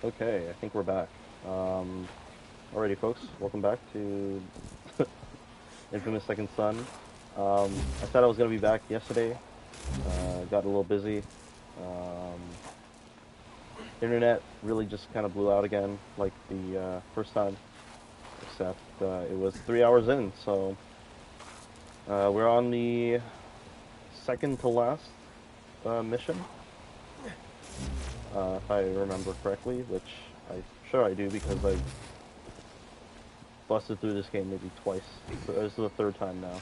Okay, I think we're back. Alrighty, folks, welcome back to Infamous Second Son. I said I was gonna be back yesterday. Got a little busy. Um, Internet really just kind of blew out again, like the first time. Except it was 3 hours in, so we're on the second to last mission, if I remember correctly, which I'm sure I do because I've busted through this game maybe twice. So this is the third time now.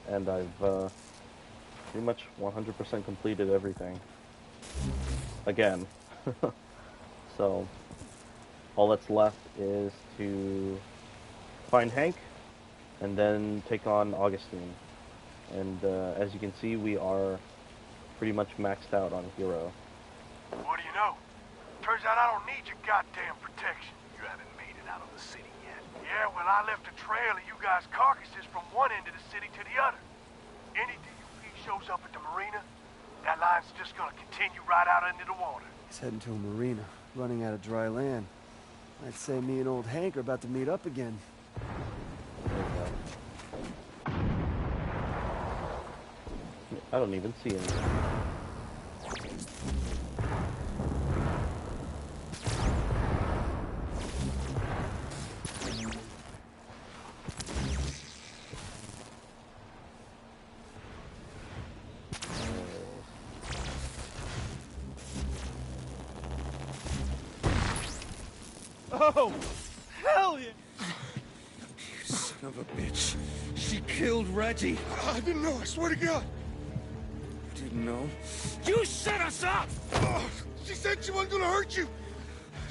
And I've pretty much 100% completed everything. Again. So, all that's left is to find Hank, and then take on Augustine. And as you can see, we are pretty much maxed out on Hero. What do you know? Turns out I don't need your goddamn protection. You haven't made it out of the city yet. Yeah, well, I left a trail of you guys' carcasses from one end of the city to the other. Any DUP shows up at the marina, that line's just gonna continue right out into the water. He's heading to a marina, running out of dry land. I'd say me and old Hank are about to meet up again. I don't even see him. Oh, hell yeah! You son of a bitch. She killed Reggie. I didn't know, I swear to God. You didn't know? You set us up! Oh, she said she wasn't gonna hurt you.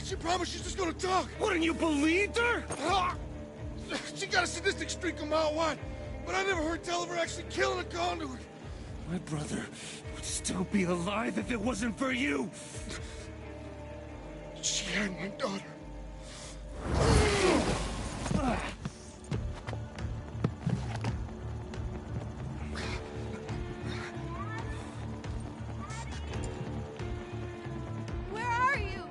She promised she's just gonna talk. Wouldn't you believed her? She got a sadistic streak a mile wide, but I never heard tell of her actually killing a conduit. My brother would still be alive if it wasn't for you. She had my daughter. Where are you?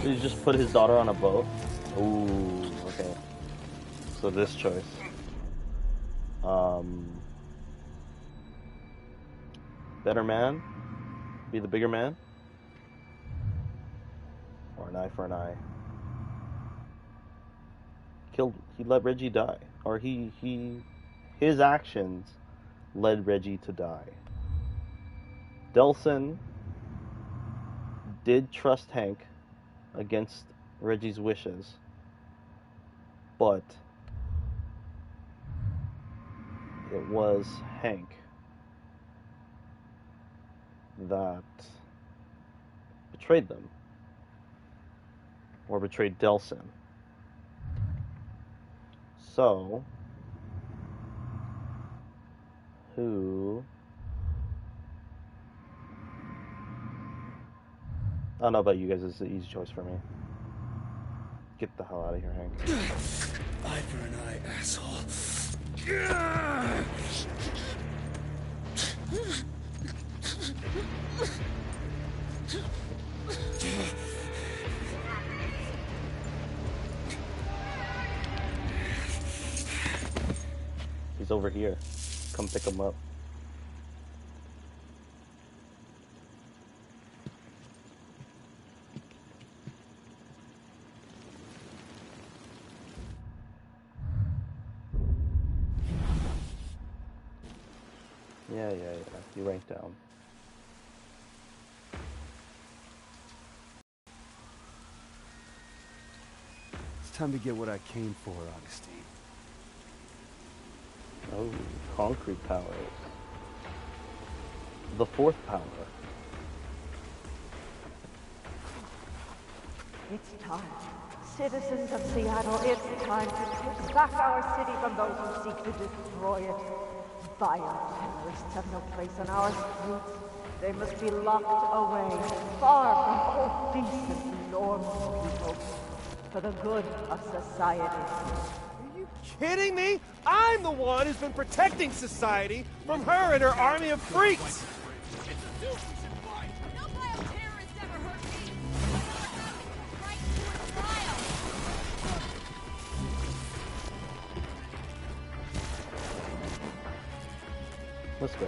Did he just put his daughter on a boat? Ooh, okay. So this choice. Better man? Be the bigger man? Or an eye for an eye? He let Reggie die. Or his actions led Reggie to die. Delson did trust Hank against Reggie's wishes, but it was Hank that betrayed them, or betrayed Delson. So, who... I don't know about you guys, it's an easy choice for me. Get the hell out of here, Hank. Eye for an eye, asshole. He's over here. Come pick him up. Yeah. You rank down. It's time to get what I came for, Augustine. Oh, concrete powers. The fourth power. It's time. Citizens of Seattle, it's time to take back our city from those who seek to destroy it. Violent terrorists have no place on our streets. They must be locked away, far from all decent, normal people, for the good of society. Are you you kidding me? I'm the one who's been protecting society from her and her army of freaks. No bioterrorist ever hurt me. Right to a trial. Let's go.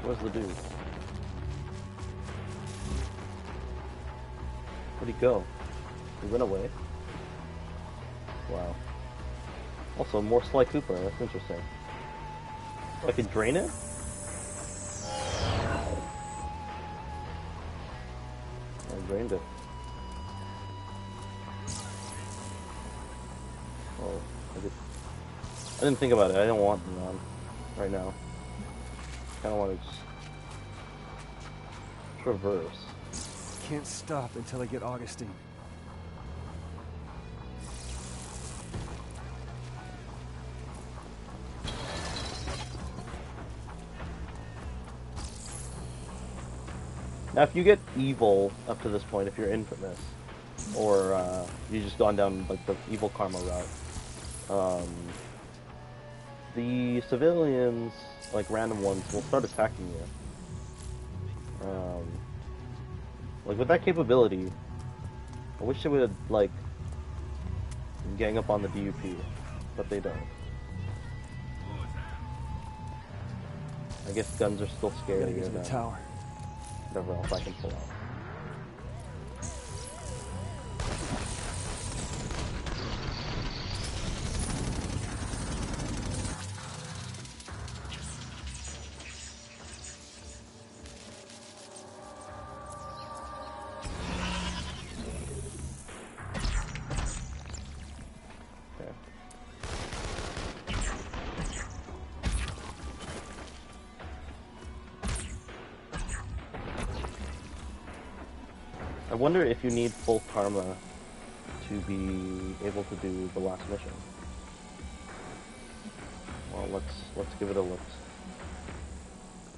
Where's the dude? Where'd he go? He went away? Wow. Also, more Sly Cooper. That's interesting. I can drain it? I drained it. Oh, I didn't think about it. I don't want them on right now. Kind of want to just traverse. Can't stop until I get Augustine. Now, if you get evil up to this point, if you're infamous, or you just gone down like the evil karma route, the civilians, like random ones, will start attacking you. Like with that capability, I wish they would like gang up on the DUP, but they don't. I guess guns are still Gotta scarier get to the than tower. whatever else I can pull out. I wonder if you need full karma to be able to do the last mission. Well, let's give it a look.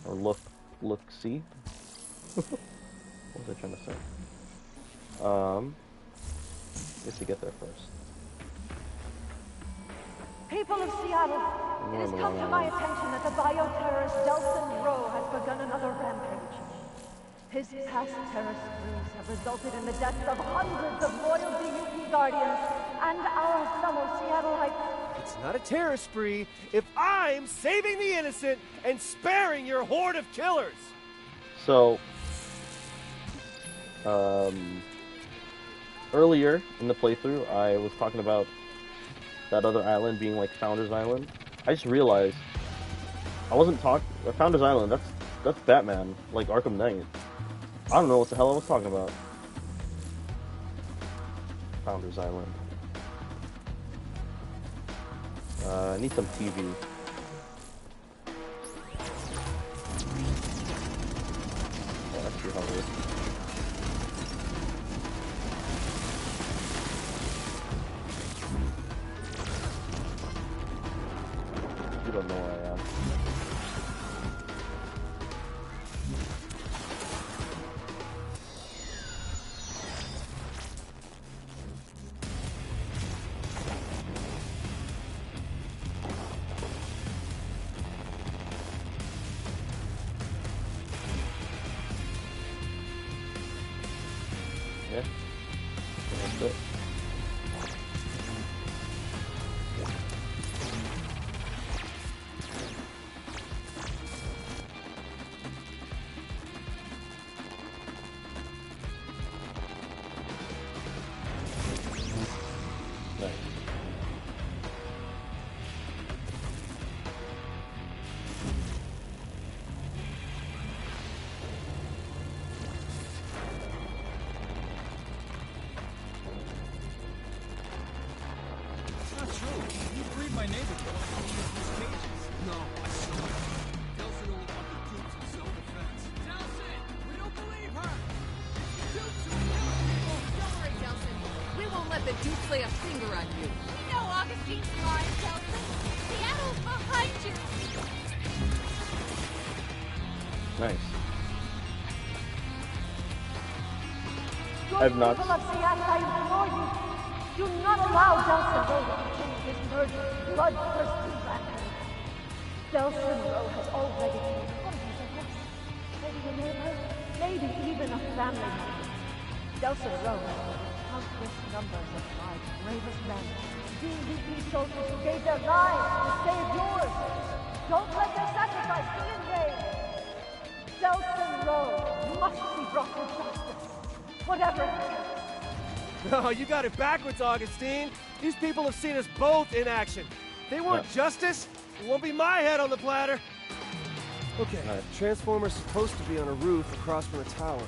Or look-see? What was I trying to say? Just to get there first. People of Seattle, it has come to my attention that the bioterrorist Delson Rowe has begun another rampage. His past terror sprees have resulted in the deaths of hundreds of loyal DUP guardians and our fellow Seattleites. It's not a terror spree if I'm saving the innocent and sparing your horde of killers. So, earlier in the playthrough, I was talking about that other island being like Founders Island. I just realized I wasn't talking. Founders Island. That's Batman, like Arkham Knight. I don't know what the hell I was talking about. Founders Island. I need some TV. Oh, that's too hungry. You don't know where I am. Yeah, that's it. Nice. It's not true. You breed my neighbor for one of these cages. No, I swear. Delson only fucking dupes in self-defense. Delson! We don't believe her! Dupes who kill people! Don't worry, Delson. We won't let the Dukes lay a finger on you. We know Augustine's lying, Delson. Seattle's behind you. Nice. Good I've not- people of Seattle, I implore you, Do not allow Delson Rowe to continue his murderous, bloodthirsty rampage. Delson Rowe has already killed hundreds of us. Maybe a neighbor, maybe even a family member. Delson Rowe has murdered countless numbers of my bravest men. DVP soldiers who gave their lives to save yours. Don't let their sacrifice be in vain. Delson Rowe must be brought to justice. Whatever it takes. No, you got it backwards, Augustine. These people have seen us both in action. They want justice. It won't be my head on the platter. Okay, Transformer's supposed to be on a roof across from a tower.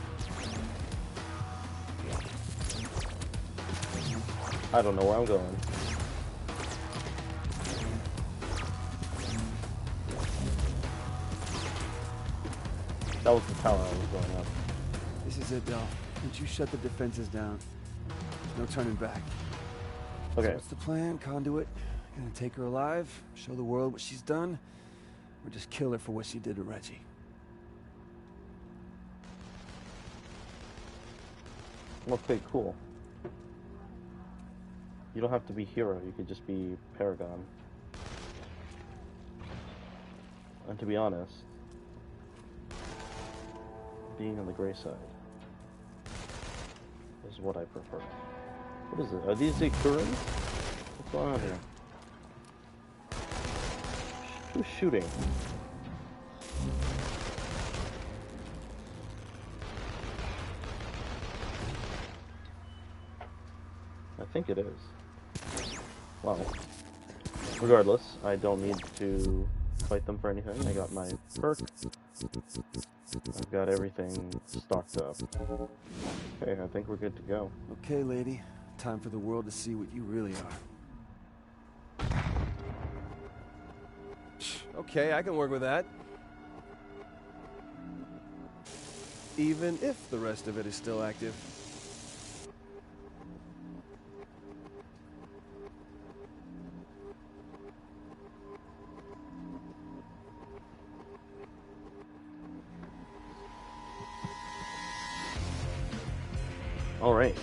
I don't know where I'm going. That was the tower I was going up. This is it, Del. Once you shut the defenses down, no turning back. Okay. So what's the plan, Conduit? Gonna take her alive, show the world what she's done, or just kill her for what she did to Reggie? Okay, cool. You don't have to be hero, you could just be Paragon. And to be honest, being on the gray side is what I prefer. What is it? Are these the Kurans? What's going on here? Who's shooting? I think it is. Well, regardless, I don't need to fight them for anything. I got my perk. I've got everything stocked up. Okay, I think we're good to go. Okay, lady. Time for the world to see what you really are. Okay, I can work with that. Even if the rest of it is still active. All right.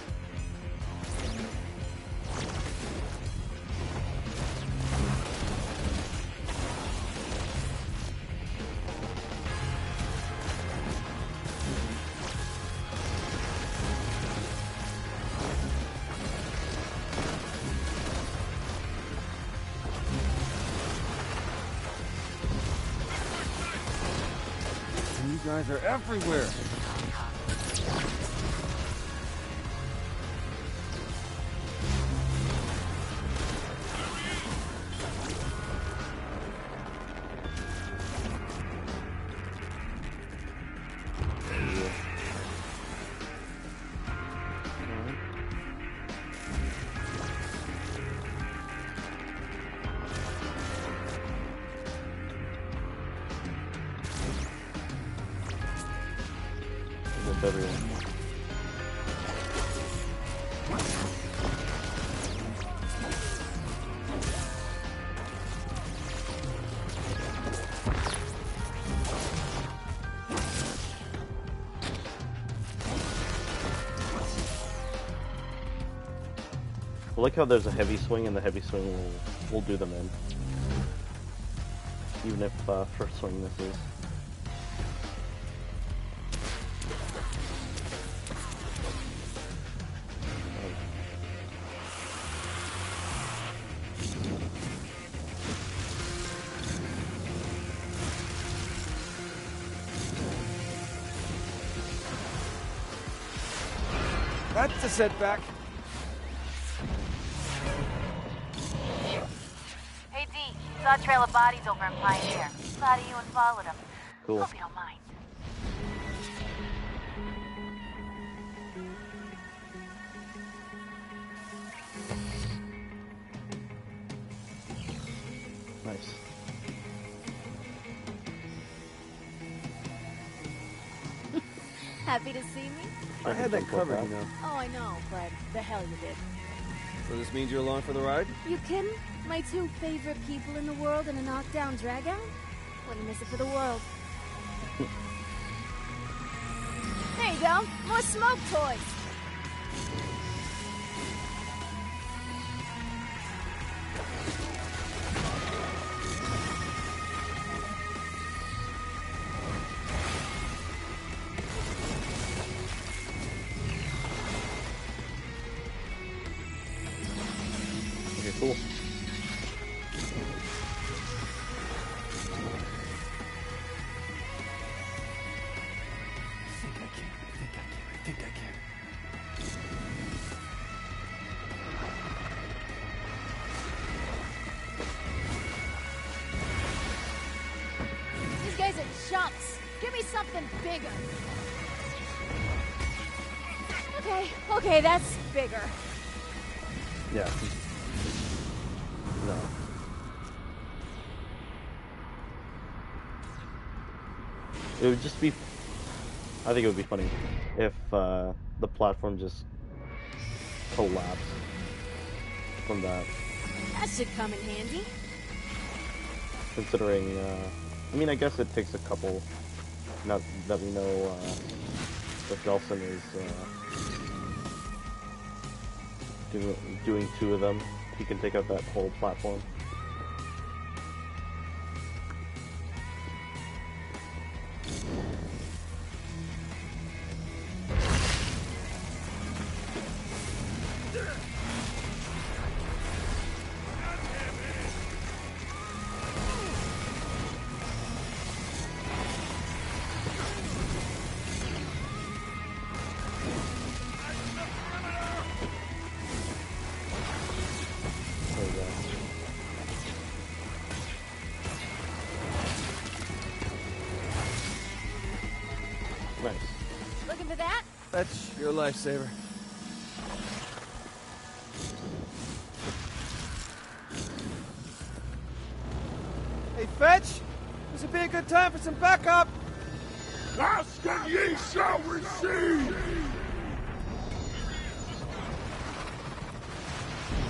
And you guys are everywhere. Everyone. I like how there's a heavy swing, and the heavy swing will do them in. Even if first swing misses. That's a setback. Hey D, saw a trail of bodies over in Pioneer. Thought of you and followed them. Cool. Hope you don't mind. Nice. Happy to see me? I had that covered, you know. Oh, I know, but the hell you did. So this means you're along for the ride? You kidding? My two favorite people in the world in a knockdown dragout? Wouldn't miss it for the world. There you go. More smoke toys. Cool. I think I can. These guys are chumps. Give me something bigger. Okay, that's bigger. Yeah. No. It would just be... I think it would be funny if the platform just collapsed from that. That should come in handy. Considering, I mean, I guess it takes a couple, now that we know if Delson is doing 2 of them, he can take out that whole platform. There we go. Nice. Looking for that? That's your lifesaver. Hey, Fetch! This would be a good time for some backup! Ask and ye shall receive!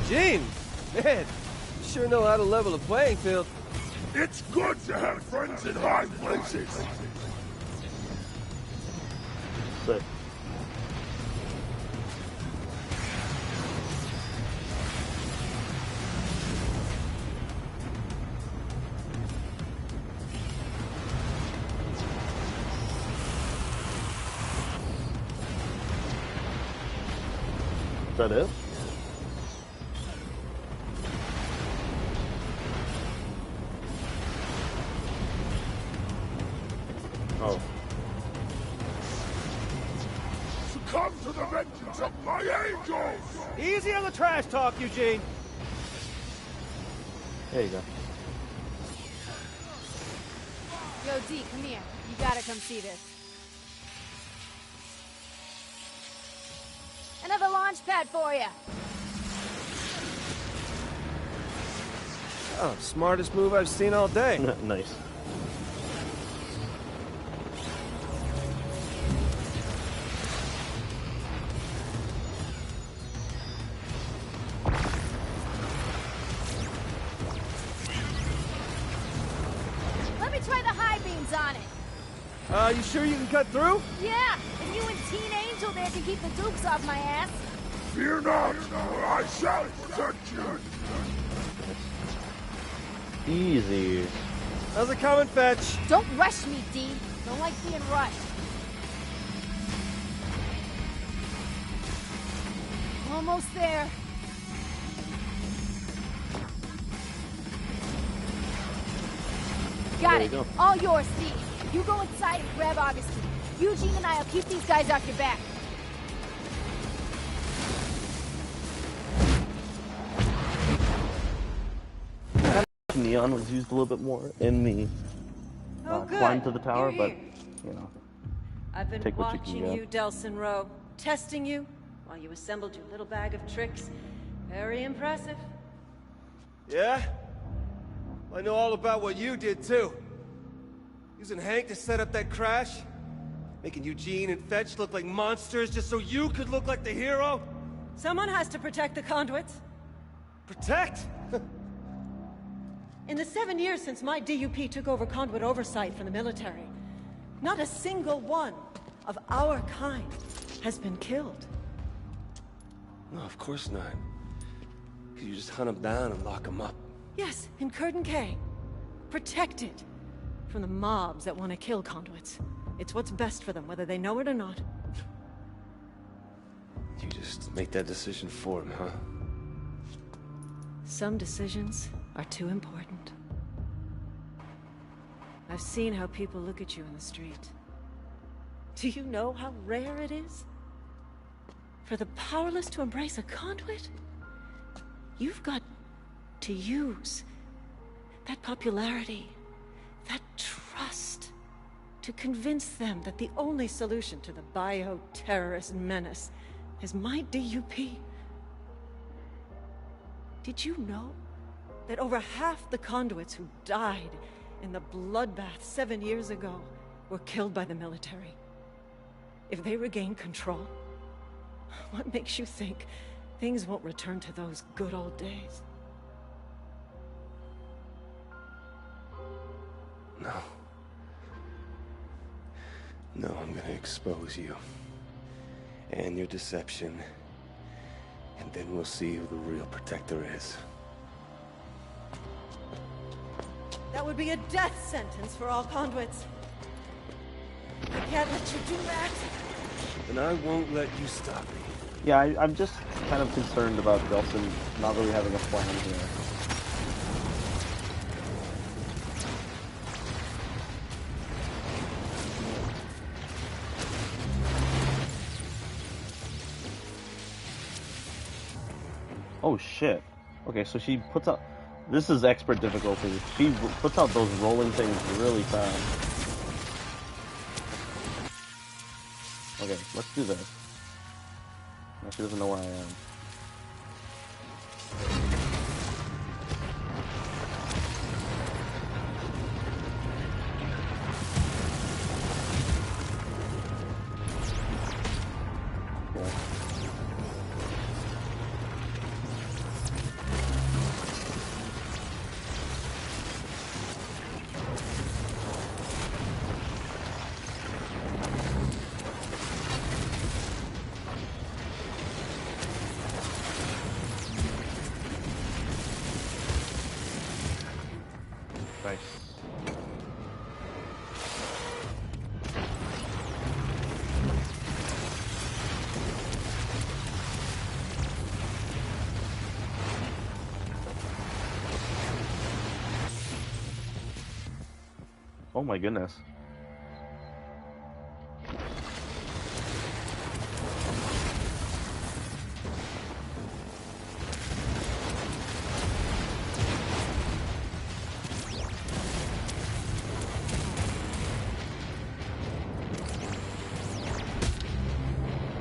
Gene! Man, you sure know how to level a playing field. It's good to have friends in high places. Sick. Is that it? Oh. Succumb to the vengeance of my angels! Easy on the trash talk, Eugene. There you go. Yo, D, come here. You gotta come see this. Another launch pad for you. Oh, smartest move I've seen all day. Nice. Let me try the high beams on it. You sure you can cut through? Yeah, and you and Teen Angel there can keep the dukes off my ass. Fear not, for I shall protect you! Easy. How's it coming, Fetch? Don't rush me, D. Don't like being rushed. Almost there. Got There it. you go. All yours, D. You go inside and grab Augustine. Eugene and I'll keep these guys off your back. Neon was used a little bit more in the climb to the tower, You're but, here. you know, I've been take what you can watching get. you, Delson Rowe, testing you while you assembled your little bag of tricks. Very impressive. Yeah? Well, I know all about what you did, too. Using Hank to set up that crash? Making Eugene and Fetch look like monsters just so you could look like the hero? Someone has to protect the conduits. Protect? In the 7 years since my DUP took over conduit oversight from the military, not a single one of our kind has been killed. No, of course not. You just hunt them down and lock them up. Yes, in Curtin K. Protected from the mobs that want to kill conduits. It's what's best for them, whether they know it or not. You just make that decision for them, huh? Some decisions are too important. I've seen how people look at you in the street. Do you know how rare it is for the powerless to embrace a conduit? You've got to use that popularity, that trust, to convince them that the only solution to the bio-terrorist menace is my DUP. Did you know that over half the conduits who died in the bloodbath 7 years ago were killed by the military? If they regain control, what makes you think things won't return to those good old days? No. No, I'm gonna expose you. And your deception. And then we'll see who the real protector is. That would be a death sentence for all conduits. I can't let you do that. And I won't let you stop me. Yeah, I'm just kind of concerned about Delsin not really having a plan here. Oh shit. Okay, so she puts out... This is expert difficulty. She puts out those rolling things really fast. Okay, let's do this. Now she doesn't know where I am. Nice. Oh my goodness.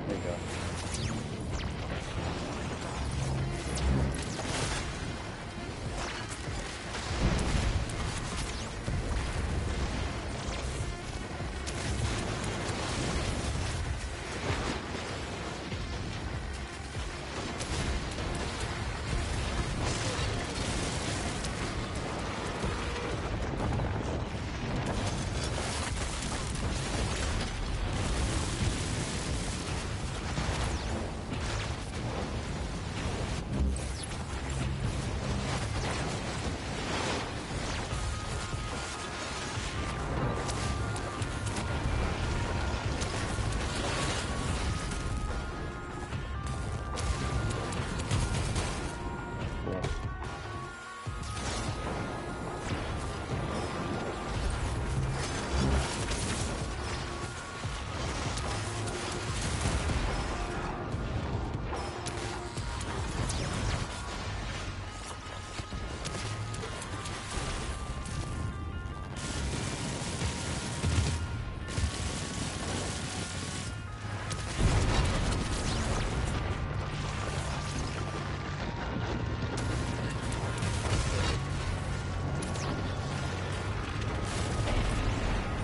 There you go.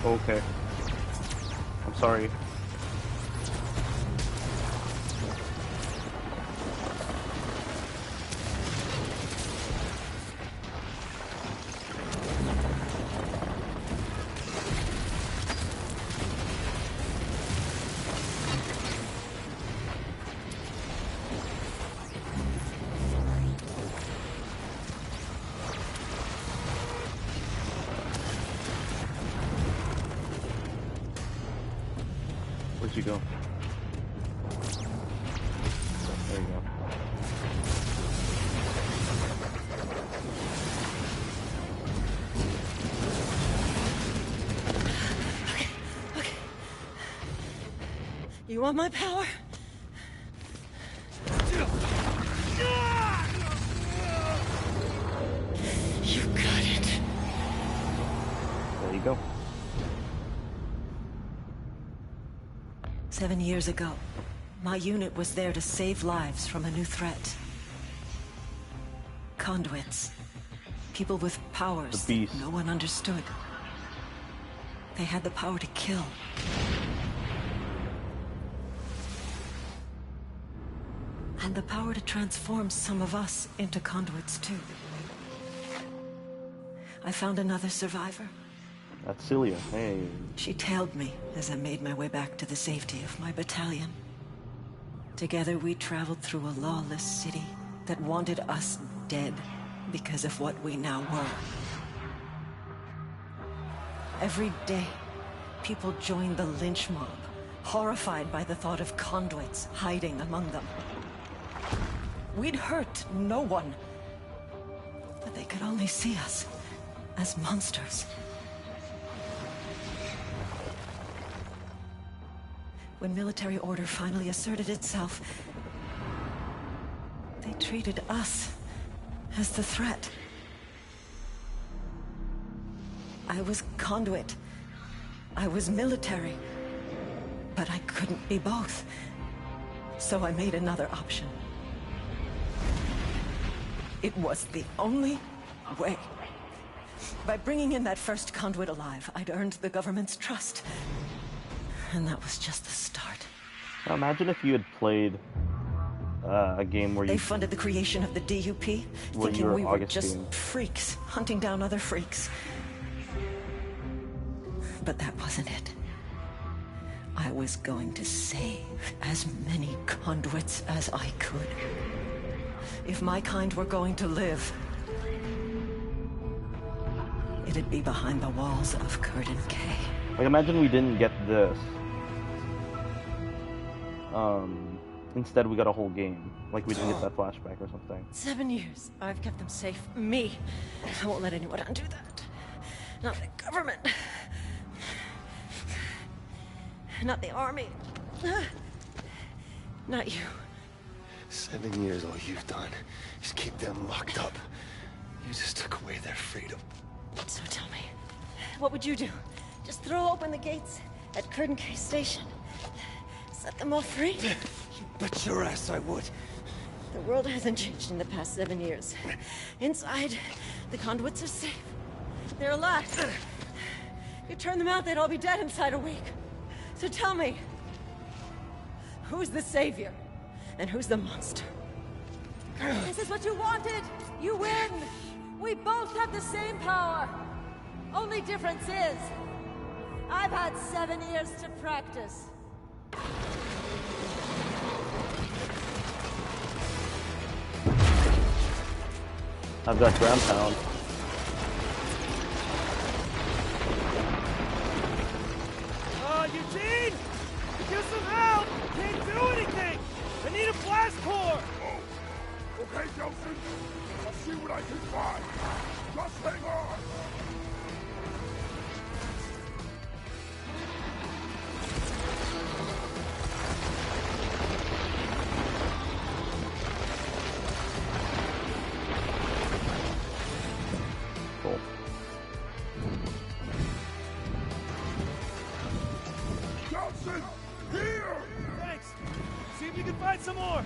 Okay. I'm sorry. Where'd you go? There you go. You want my power? You got it. There you go. 7 years ago, my unit was there to save lives from a new threat. Conduits. People with powers The that beast. no one understood. They had the power to kill. And the power to transform some of us into conduits too. I found another survivor. That's Celia. Hey. She tailed me as I made my way back to the safety of my battalion. Together we traveled through a lawless city that wanted us dead because of what we now were. Every day, people joined the lynch mob, horrified by the thought of conduits hiding among them. We'd hurt no one, but they could only see us as monsters. When military order finally asserted itself, they treated us as the threat. I was conduit. I was military. But I couldn't be both. So I made another option. It was the only way. By bringing in that first conduit alive, I'd earned the government's trust. And that was just the start. Now imagine if you had played a game where They you funded the creation of the DUP, Where thinking you're we were Augustine. just freaks, hunting down other freaks. But that wasn't it. I was going to save as many conduits as I could. If my kind were going to live, it'd be behind the walls of Curtin K. like imagine we didn't get this. Instead we got a whole game. Like we didn't get that flashback or something. 7 years. I've kept them safe. Me. I won't let anyone undo that. Not the government. Not the army. Not you. 7 years, all you've done is keep them locked up. You just took away their freedom. So tell me, what would you do? Just throw open the gates at Curtin K Station? Set them all free? You bet your ass I would. The world hasn't changed in the past 7 years. Inside, the conduits are safe. They're alive. You turn them out, they'd all be dead inside a week. So tell me, who's the savior? And who's the monster? This is what you wanted! You win! We both have the same power! Only difference is, I've had 7 years to practice. I've got ground pound. Eugene! Get some help! Can't do anything! I need a blast core! Oh, okay, Nelson. I'll see what I can find. Just hang on. Cool. Nelson, here! Thanks! See if you can find some more!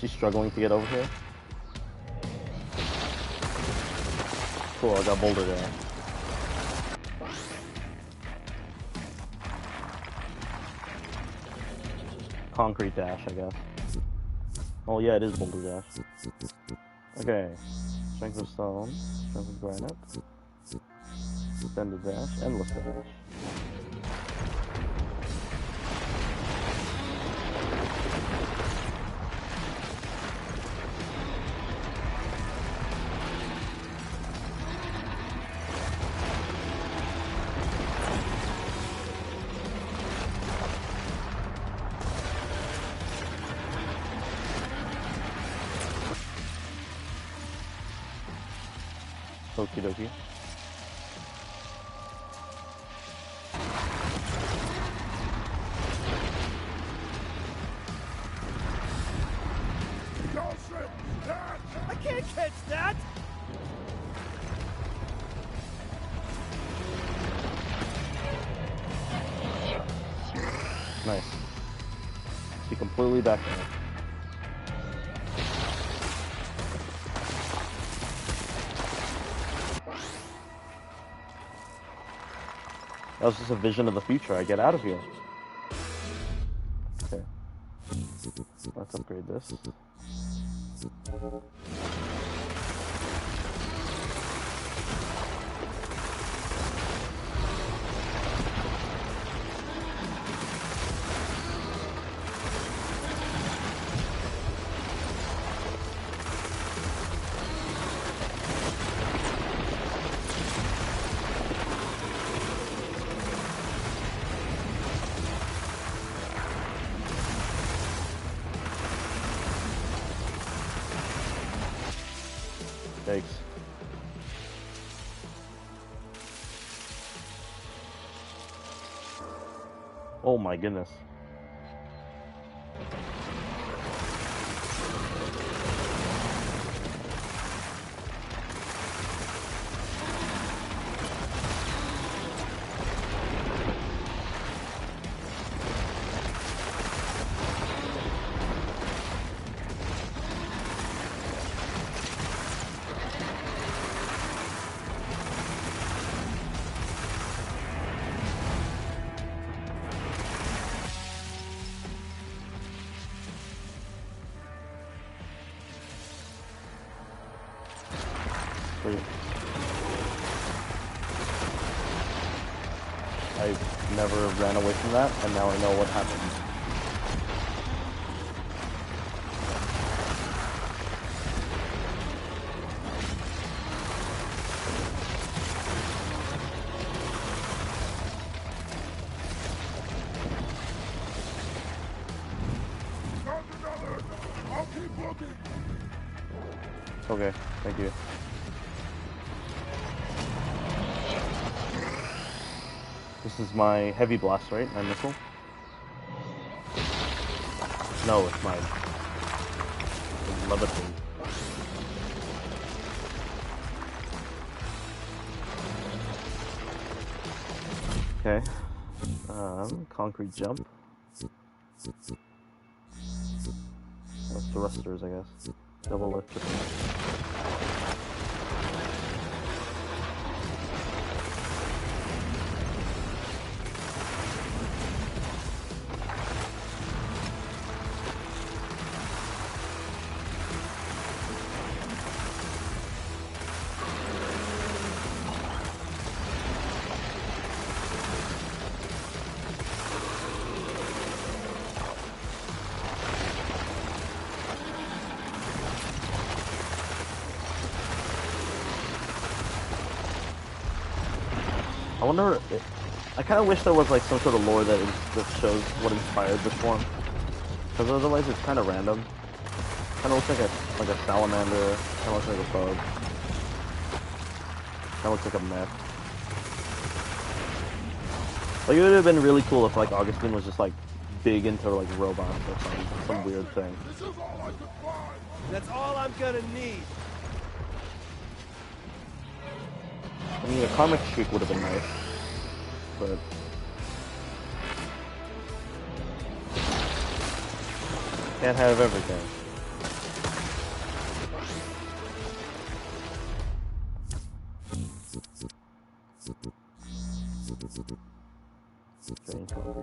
She's struggling to get over here. Cool, I got Boulder there. Concrete dash, I guess. Oh yeah, it is Boulder dash. Okay. Strength of stone, strength of granite. Extended dash, endless dash. Okie dokie. Nice. Be completely back there. That was just a vision of the future. I get out of here. Okay. Let's upgrade this. Thanks. Oh my goodness. I never ran away from that, and now I know what happened. Okay, thank you. This is my heavy blast, right? My missile? No, it's my levitate. Okay. Concrete jump. That's thrusters, I guess. Double lift. I wonder, I kind of wish there was like some sort of lore that shows what inspired this one, because otherwise it's kind of random. Kind of looks like a salamander, kind of looks like a bug, kind of looks like a mech. Like it would have been really cool if like Augustine was just like big into like robots or some weird thing. That's all I'm gonna need. I mean, a karmic streak would have been nice, but can't have everything. Strange hungry.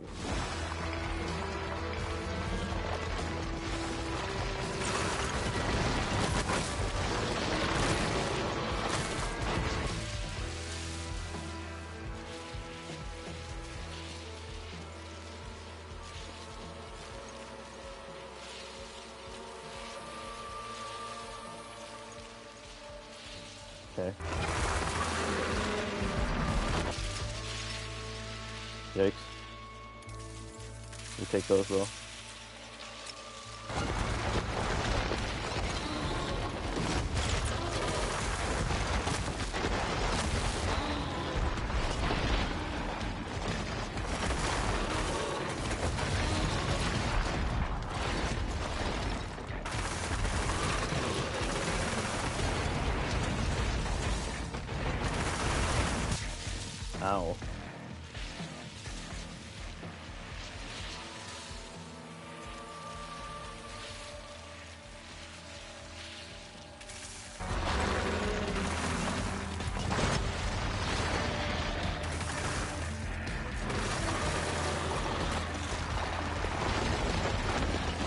Okay. Yikes. You take those though. Ow.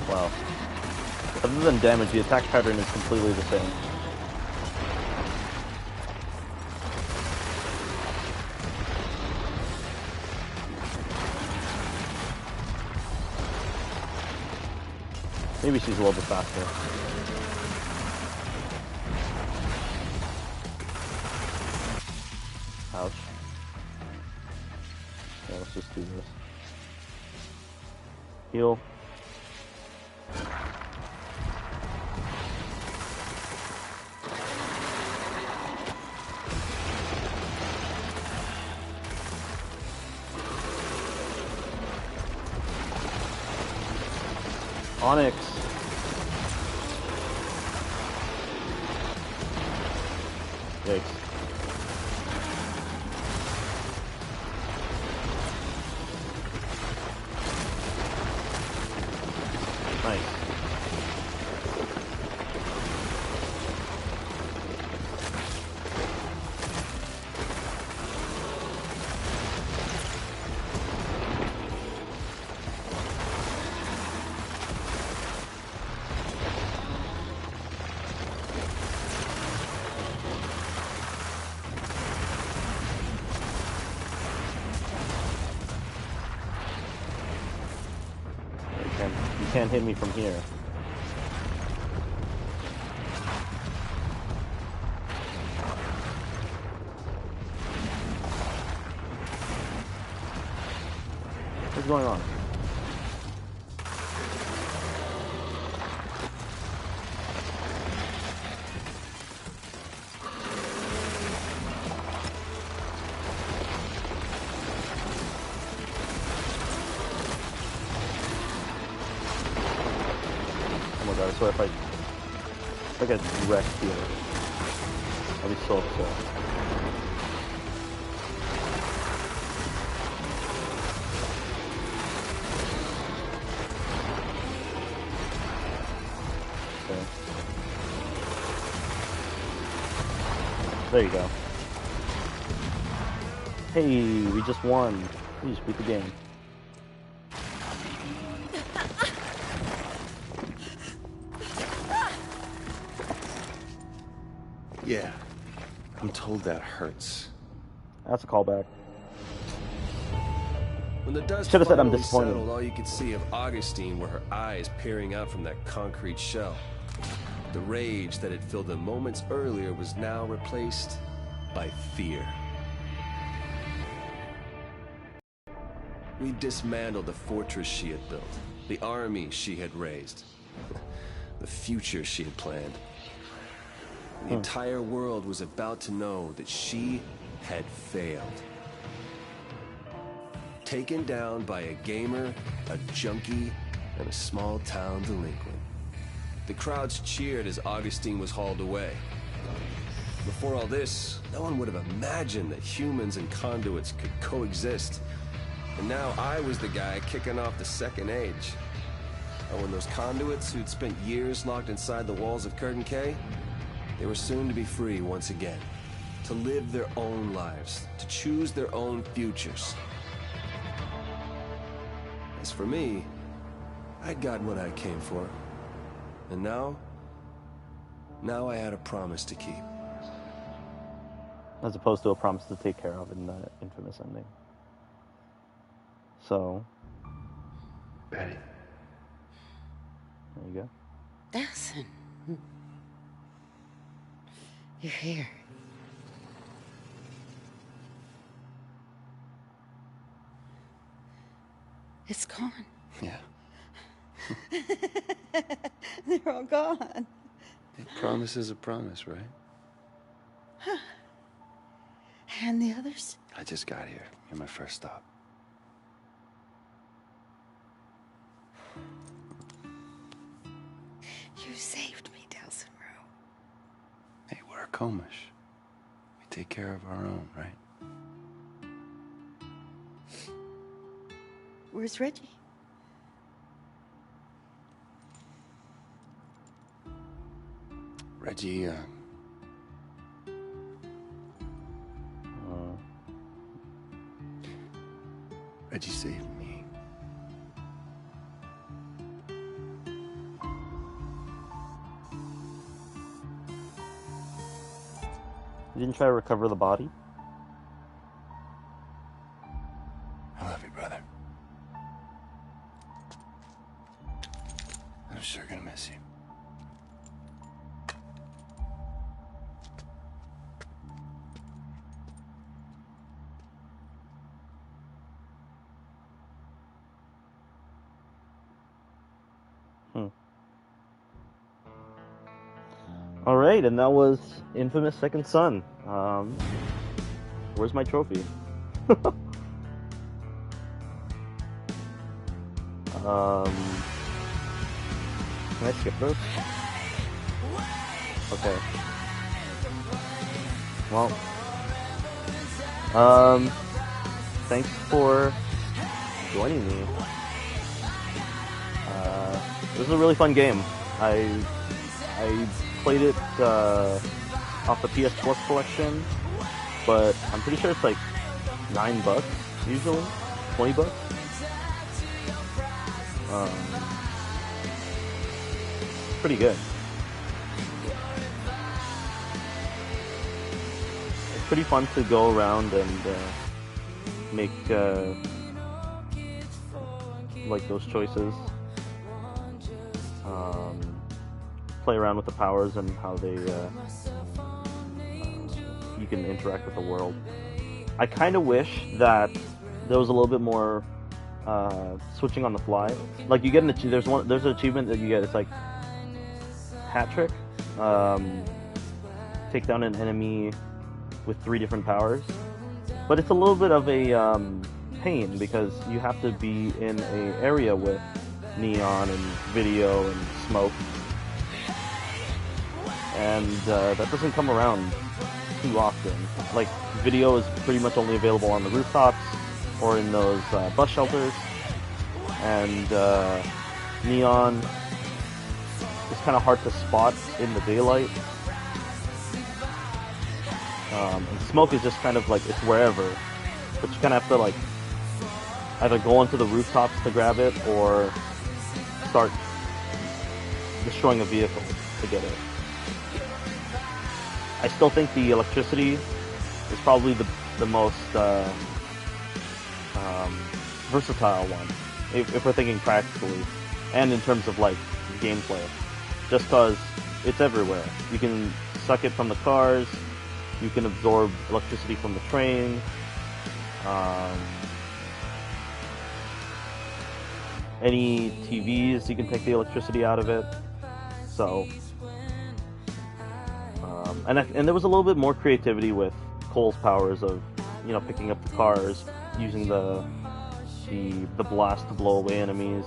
Wow. Other than damage, the attack pattern is completely the same. Maybe she's a little bit faster. Ouch. Yeah, let's just do this. Heal. Onyx. Yikes. Nice. You can't hit me from here. What's going on? So if I get wrecked here, I'll be so upset. Okay. There you go. Hey, we just won. We just beat the game. Yeah, I'm told that hurts. That's a callback. When the dust Should have said I'm finally disappointed. settled, all you could see of Augustine were her eyes peering out from that concrete shell. The rage that had filled them moments earlier was now replaced by fear. We dismantled the fortress she had built, the army she had raised, the future she had planned. The entire world was about to know that she had failed. Taken down by a gamer, a junkie, and a small-town delinquent. The crowds cheered as Augustine was hauled away. Before all this, no one would have imagined that humans and conduits could coexist. And now I was the guy kicking off the second age. And when those conduits who'd spent years locked inside the walls of Curtain K, they were soon to be free once again, to live their own lives, to choose their own futures. As for me, I'd gotten what I came for. And now I had a promise to keep. As opposed to a promise to take care of in the infamous ending. So... Betty. There you go. Dawson. You're here. It's gone. Yeah. They're all gone. A promise is a promise, right? Huh. And the others? I just got here. You're my first stop. You saved me, Delson Rowe. Hey, we're a Comish. We take care of our own, right? Where's Reggie? Reggie, Reggie saved me. You didn't try to recover the body? I love you, brother. I'm sure gonna miss you. Alright, and that was Infamous Second Son. Where's my trophy? Can I skip those? Okay. Well, thanks for joining me. This is a really fun game. I played it off the PS Plus collection, but I'm pretty sure it's like $9 usually, $20. Pretty good. It's pretty fun to go around and make like those choices. Play around with the powers and how they you can interact with the world. I kind of wish that there was a little bit more switching on the fly. Like you get there's an achievement that you get. It's like hat trick. Take down an enemy with 3 different powers, but it's a little bit of a pain because you have to be in an area with neon and video and smoke, and that doesn't come around too often. Like video is pretty much only available on the rooftops or in those bus shelters, and neon is kind of hard to spot in the daylight. And smoke is just kind of like, it's wherever, but you kind of have to like either go onto the rooftops to grab it or start destroying a vehicle to get it. I still think the electricity is probably the most versatile one, if we're thinking practically, and in terms of like gameplay, just because it's everywhere. You can suck it from the cars, you can absorb electricity from the train, any TVs, you can take the electricity out of it. So, and there was a little bit more creativity with Cole's powers of, you know, picking up the cars, using the blast to blow away enemies,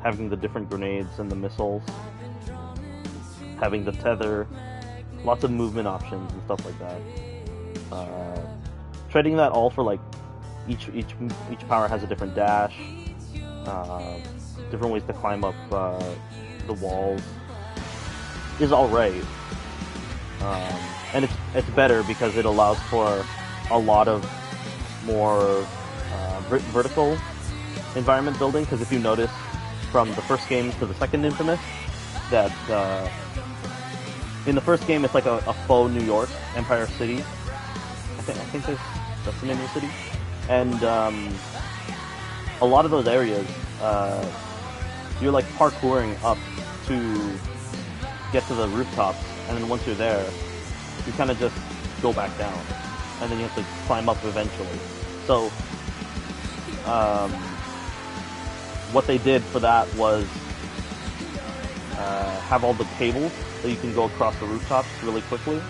having the different grenades and the missiles, having the tether, lots of movement options and stuff like that. Trading that all for like each power has a different dash, different ways to climb up the walls is alright, and it's better because it allows for a lot of more vertical environment building. Because if you notice from the first game to the second Infamous, that in the first game it's like a faux New York, Empire City. I think that's the name of the city, and a lot of those areas you're like parkouring up to get to the rooftops, and then once you're there, you kind of just go back down, and then you have to climb up eventually. So, what they did for that was have all the cables that you can go across the rooftops really quickly.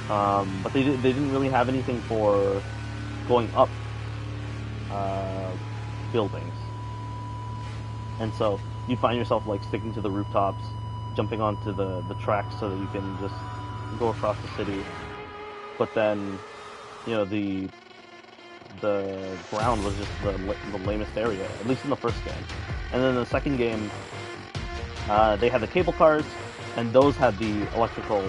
But they didn't really have anything for going up buildings, and so you find yourself like sticking to the rooftops, jumping onto the tracks so that you can just go across the city. But then, you know, the ground was just the lamest area, at least in the first game. And then the second game, they had the cable cars, and those had the electrical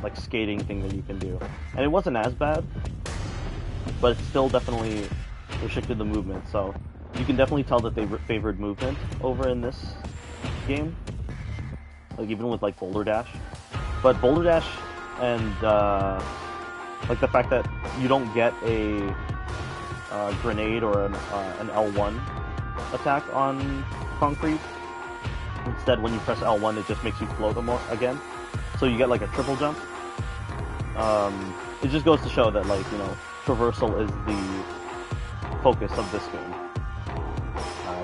like skating thing that you can do, and it wasn't as bad, but it still definitely restricted the movement. So you can definitely tell that they favored movement over in this game. like even with like Boulder Dash. But Boulder Dash and like the fact that you don't get a grenade or an L1 attack on concrete. Instead, when you press L1, it just makes you float again. So you get like a triple jump. It just goes to show that, like, you know, traversal is the focus of this game,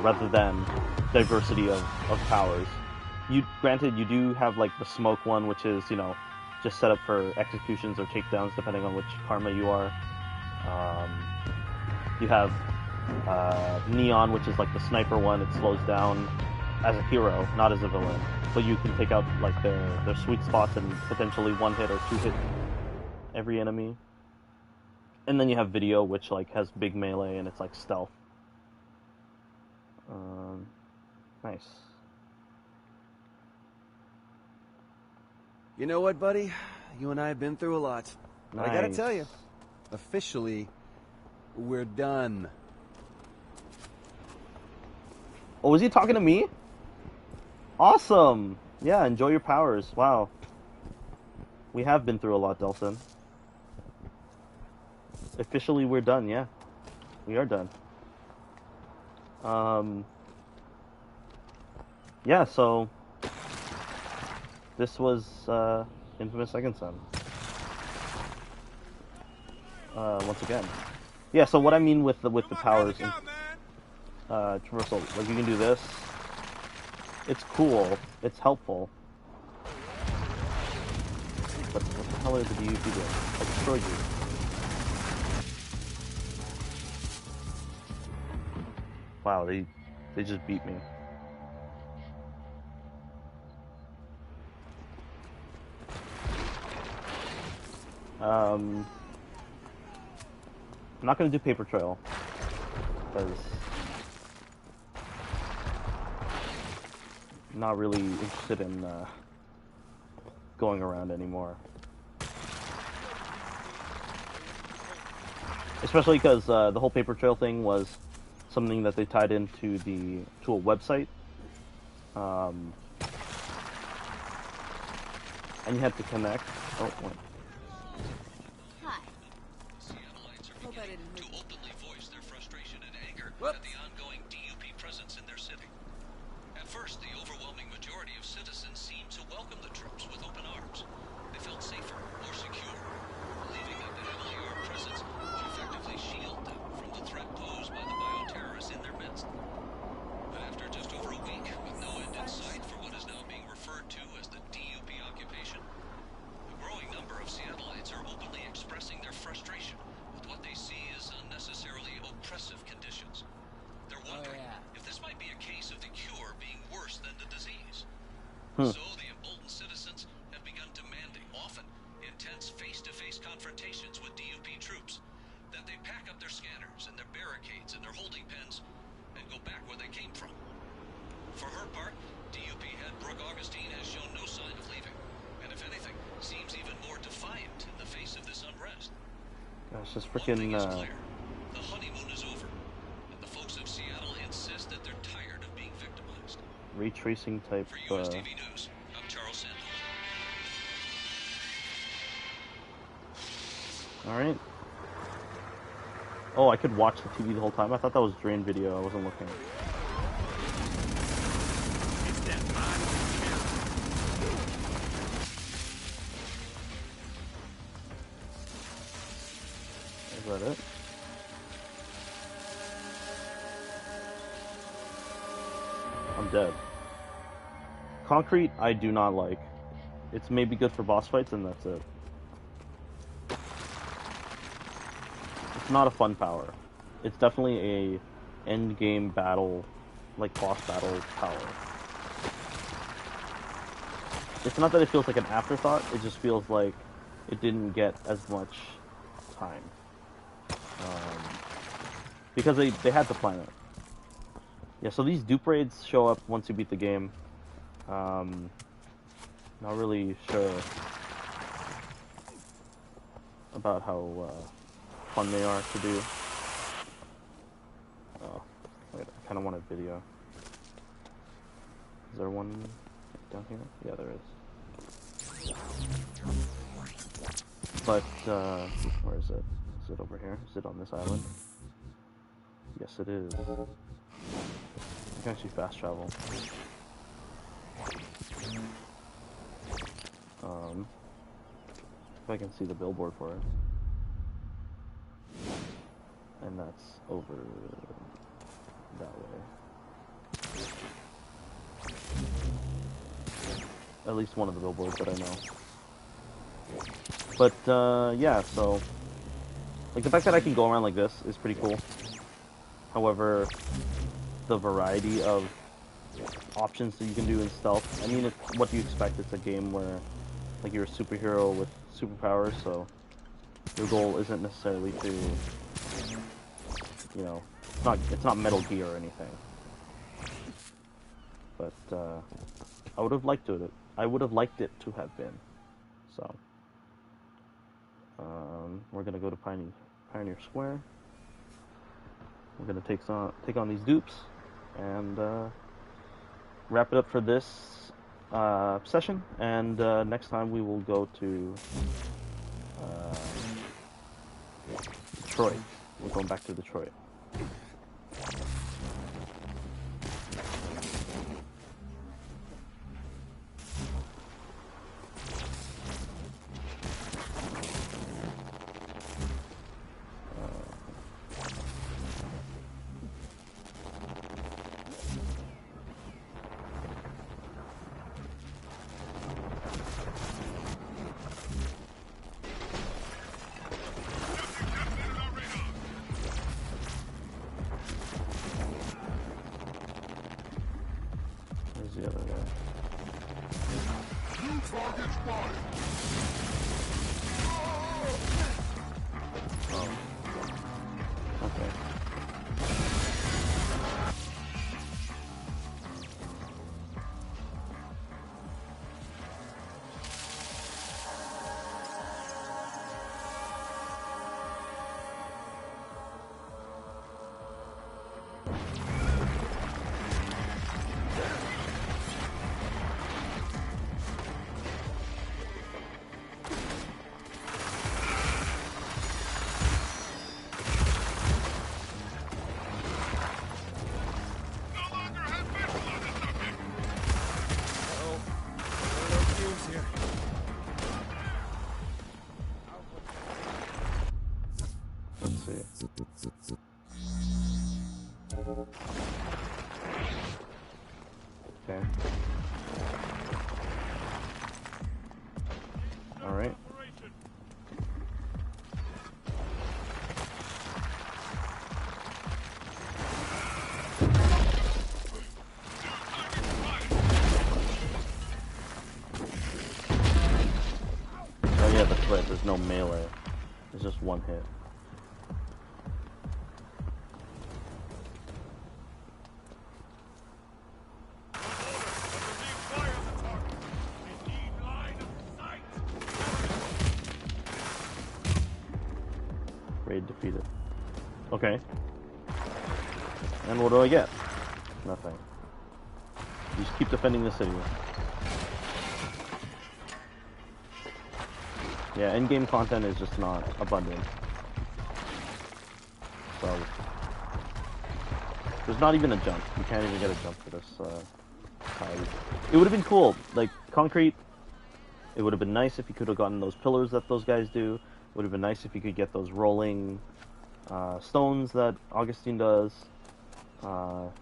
rather than diversity of powers. Granted, you do have like the smoke one, which is, you know, just set up for executions or takedowns depending on which karma you are. You have neon, which is like the sniper one. It slows down as a hero, not as a villain, but you can take out like their sweet spots and potentially one hit or two hit every enemy. And then you have video, which like has big melee and it's like stealth. Nice. You know what, buddy? You and I have been through a lot. But I gotta Nice. tell you, officially, we're done. Oh, was he talking to me? Awesome! Yeah, enjoy your powers. Wow. We have been through a lot, Delson. Officially, we're done, yeah. We are done. Yeah, so this was Infamous Second Son. Once again. Yeah, so what I mean with the powers and traversal, like you can do this. It's cool. It's helpful. But what the hell are the DUP doing? I destroyed you. Wow, they just beat me. I'm not gonna do paper trail because I'm not really interested in going around anymore. Especially because the whole paper trail thing was something that they tied into a website, and you had to connect. Oh, wait. Hi. Hope I didn't hurt you. Openly voice their frustration and anger Whoops. at the ongoing DUP presence in their city. At first, the overwhelming majority of citizens seemed to welcome the troops with open arms. They felt safer, more secure, believing that the heavily armed presence would effectively shield them from the threat posed by the bioterrorists in their midst. But after just over a week, with no end in sight for what is now being referred to as the DUP occupation, a growing number of Seattleites are openly expressing their frustration with what they see as unnecessarily oppressive conditions. They're wondering if this might be a case of the cure being worse than the disease. So the emboldened citizens have begun demanding, often intense face-to-face confrontations with DUP troops, that they pack up their scanners and their barricades and their holding pens and go back where they came from. For her part, DUP head Brooke Augustine has shown no sign of leaving, and if anything, seems even more defiant in the face of this unrest. Gosh, this One thing freaking is clear. The honeymoon is over, and the folks of Seattle insist that they're tired of being victimized. retracing type. For USTV News, I'm Charles Santos. All right. Oh, I could watch the TV the whole time. I thought that was drain video. I wasn't looking. Is that it? I'm dead. Concrete, I do not like. It's maybe good for boss fights, and that's it. It's not a fun power. It's definitely a end game battle, like boss battle power. It's not that it feels like an afterthought, it just feels like it didn't get as much time. Because they had to plan it. Yeah, so these dupe raids show up once you beat the game. Not really sure about how fun they are to do. Oh, wait, I kind of want a video. Is there one down here? Yeah, there is. But, where is it? Is it over here? Is it on this island? Yes, it is. You can actually fast travel. If I can see the billboard for it. And that's over that way. At least one of the billboards that I know. But, yeah, so... Like, the fact that I can go around like this is pretty cool. However, the variety of options that you can do in stealth, I mean, it's what do you expect? It's a game where, like, you're a superhero with superpowers, so your goal isn't necessarily to, you know, it's not Metal Gear or anything. But, I would have liked it to have been. So, we're gonna go to Pioneer Square. We're gonna take on these dupes and wrap it up for this session. And next time we will go to Detroit. We're going back to Detroit. Where's the other guy? New target spotted. Oh. Okay. Let's see. Okay. Alright. Oh yeah, that's right, there's no melee. There's just one hit. Raid defeated. Okay. And what do I get? Nothing. You just keep defending the city. Yeah, in-game content is just not abundant. So, there's not even a jump. You can't even get a jump for this tide. It would have been cool. Like, Concrete, it would have been nice if you could have gotten those pillars that those guys do. It would have been nice if you could get those rolling stones that Augustine does.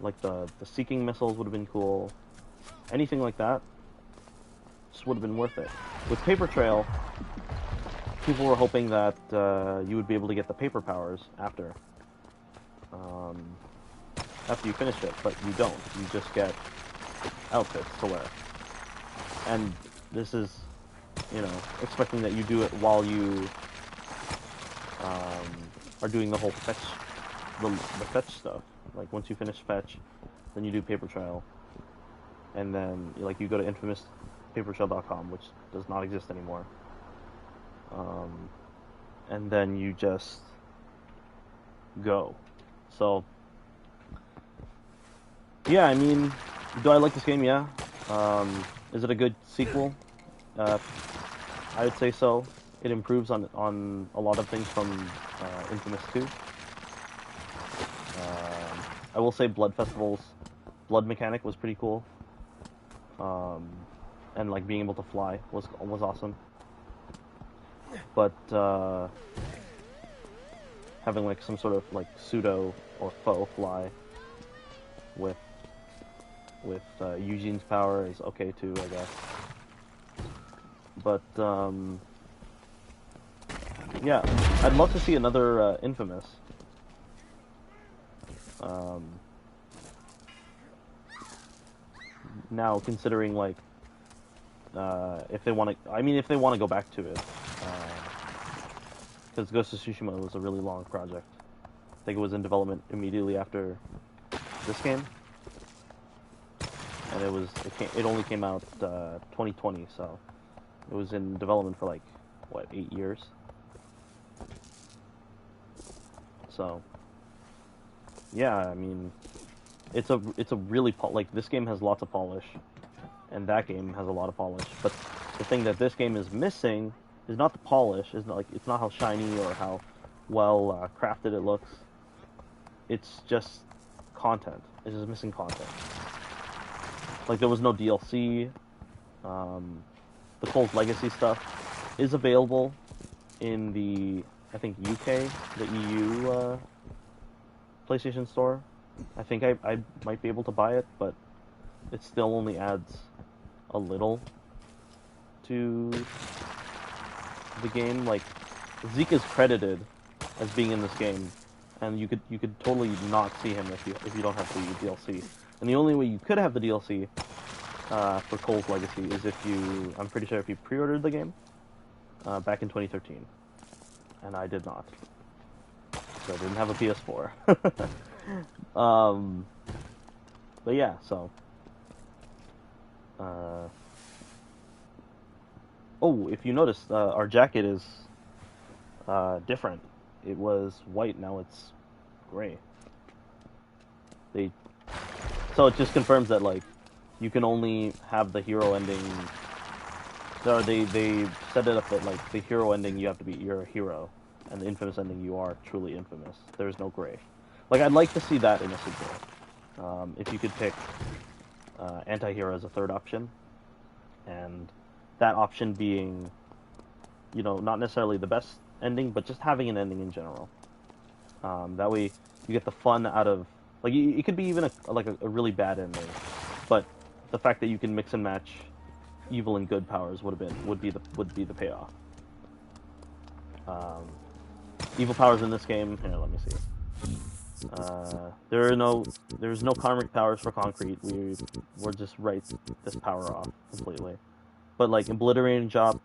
Like the Seeking missiles would have been cool. Anything like that just would have been worth it. With Paper Trail, people were hoping that you would be able to get the paper powers after you finish it, but you don't. You just get outfits to wear. And this is, you know, expecting that you do it while you are doing the whole fetch, the fetch stuff. Like, once you finish fetch, then you do Paper Trail. And then, like, you go to infamouspapertrail.com, which does not exist anymore. And then you just go. So, yeah, I mean, do I like this game? Yeah. Is it a good sequel? Uh, I would say so. It improves on a lot of things from Infamous 2. I will say Blood Festival's blood mechanic was pretty cool. And like being able to fly was awesome. But having like some sort of like pseudo or faux fly with Eugene's power is okay too, I guess. But yeah, I'd love to see another Infamous. Now, considering like if they want to, I mean, if they want to go back to it, because Ghost of Tsushima was a really long project. I think it was in development immediately after this game, and it only came out 2020, so it was in development for like what, 8 years. So yeah, I mean, it's a really like this game has lots of polish, and that game has a lot of polish. But the thing that this game is missing is not the polish. It's not how shiny or how well crafted it looks. It's just content. It's just missing content. Like there was no DLC. The Cole's Legacy stuff is available in the, I think, UK, the EU PlayStation Store. I think I might be able to buy it, but it still only adds a little to the game. Like Zeke is credited as being in this game, and you could totally not see him if you don't have the DLC. And the only way you could have the DLC for Cole's Legacy is if I'm pretty sure if you pre-ordered the game back in 2013, and I did not, so I didn't have a PS4. But yeah, so. Oh, if you noticed, our jacket is different. It was white, now it's gray. So it just confirms that like you can only have the hero ending. No, they set it up that like the hero ending you're a hero, and the infamous ending you are truly infamous. There's no gray. Like I'd like to see that in a sequel. If you could pick anti-hero as a third option, and that option being, not necessarily the best ending, but just having an ending in general. That way you get the fun out of, like, it could be even a really bad ending, but the fact that you can mix and match evil and good powers would be the payoff. Evil powers in this game. Here, let me see. There's no karmic powers for concrete. We're just write this power off completely. But like obliterating job,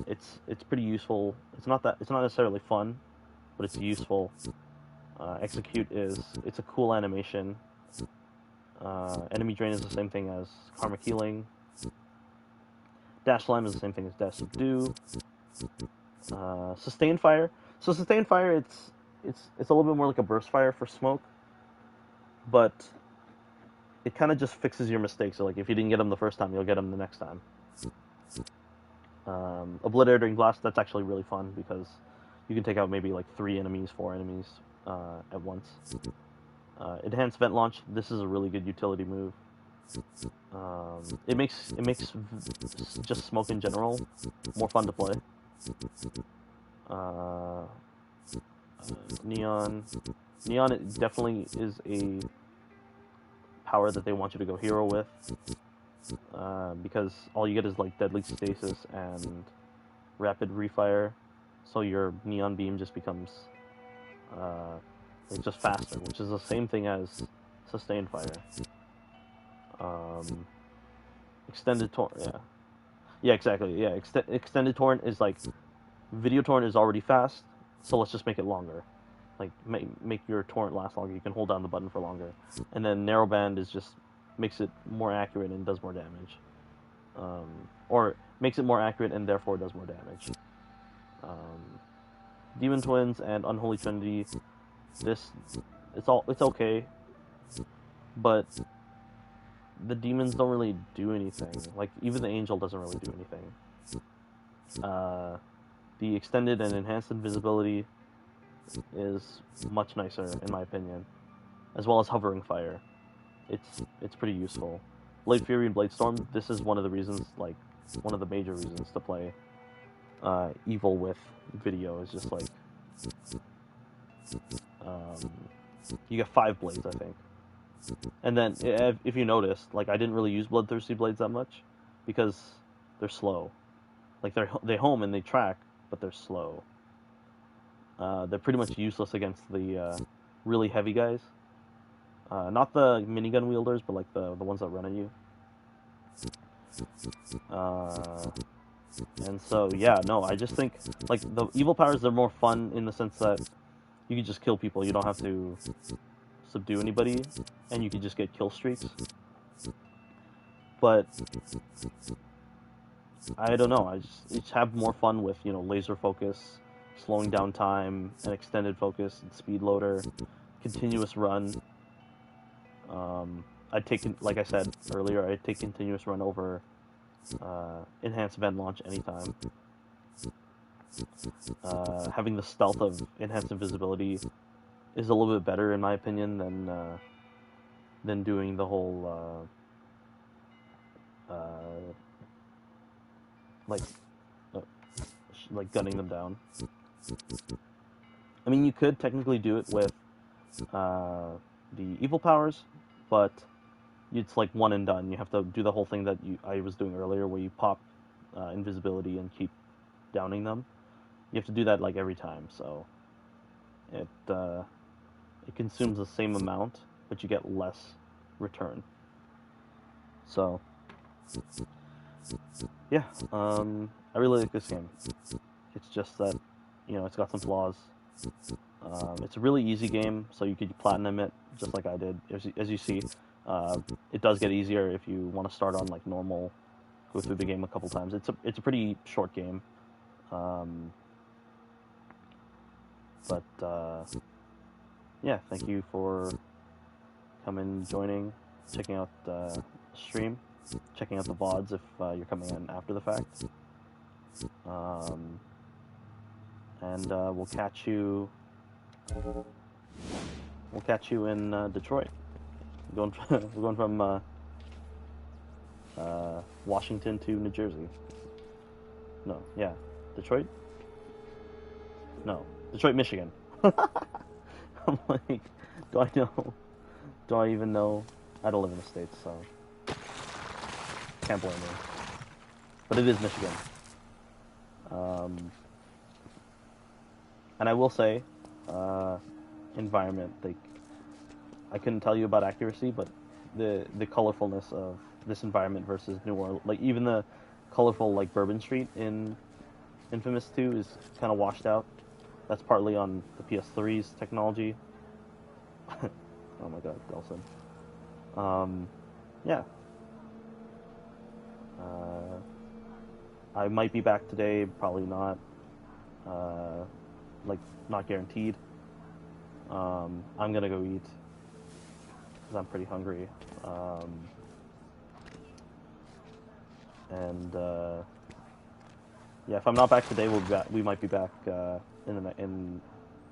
it's pretty useful. It's not necessarily fun, but it's useful. Execute it's a cool animation. Enemy drain is the same thing as karmic healing. Dash slam is the same thing as dash subdue. Sustain fire. So sustain fire, it's a little bit more like a burst fire for smoke, but it kind of just fixes your mistakes. So like if you didn't get them the first time, you'll get them the next time. Obliterating blast, that's actually really fun because you can take out maybe like 4 enemies at once. Enhanced vent launch, this is a really good utility move. It makes just smoke in general more fun to play. Neon, it definitely is a power that they want you to go hero with, because all you get is like deadly stasis and rapid refire, so your neon beam just becomes it's just faster, which is the same thing as sustained fire. Extended torrent, yeah, exactly, yeah. Extended torrent is like, video torrent is already fast, so let's just make it longer. Like make your torrent last longer. You can hold down the button for longer, and then narrowband is just makes it more accurate and does more damage, or makes it more accurate and therefore does more damage. Demon Twins and Unholy Trinity, it's okay, but the demons don't really do anything. Like, even the angel doesn't really do anything. The extended and enhanced invisibility is much nicer, in my opinion, as well as hovering fire. It's pretty useful. Blade Fury and Blade Storm, this is one of the reasons, like, one of the major reasons to play Evil with video, is just like, you get 5 blades, I think. And then, if you noticed, like, I didn't really use Bloodthirsty Blades that much, because they're slow. Like, they home and they track, but they're slow. They're pretty much useless against the really heavy guys. Not the minigun wielders, but like the ones that run at you. And so, yeah, no, I just think, like, the evil powers, they're more fun in the sense that you can just kill people. You don't have to subdue anybody, and you can just get kill streaks. But I don't know, I just have more fun with, you know, laser focus, slowing down time, and extended focus, and speed loader, continuous run. I'd take, like I said earlier, I'd take continuous run over enhanced vent launch anytime. Having the stealth of enhanced invisibility is a little bit better, in my opinion, than doing the whole like gunning them down. I mean, you could technically do it with the evil powers, but it's like one and done. You have to do the whole thing that I was doing earlier, where you pop invisibility and keep downing them. You have to do that like every time, so it consumes the same amount, but you get less return. So yeah, I really like this game. It's just that, you know, it's got some flaws. It's a really easy game, so you could platinum it just like I did. As you see, it does get easier if you want to start on like normal, go through the game a couple times. It's a pretty short game, but yeah, thank you for coming, joining, checking out the stream, checking out the VODs if you're coming in after the fact. And we'll catch you in Detroit. We're going from Washington to New Jersey. No, yeah, Detroit. No, Detroit, Michigan. I'm like, do I know? Do I even know? I don't live in the States, so can't blame me. But it is Michigan. And I will say, environment, like, I couldn't tell you about accuracy, but the colorfulness of this environment versus New Orleans, like even the colorful like Bourbon Street in Infamous 2 is kind of washed out. That's partly on the PS3's technology. Oh my god, Delson. Yeah. I might be back today, probably not. Like, not guaranteed. I'm gonna go eat, because I'm pretty hungry. And yeah, if I'm not back today, we might be back in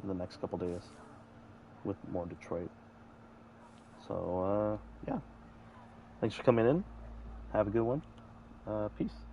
the next couple days with more Detroit. So yeah, thanks for coming in. Have a good one. Peace.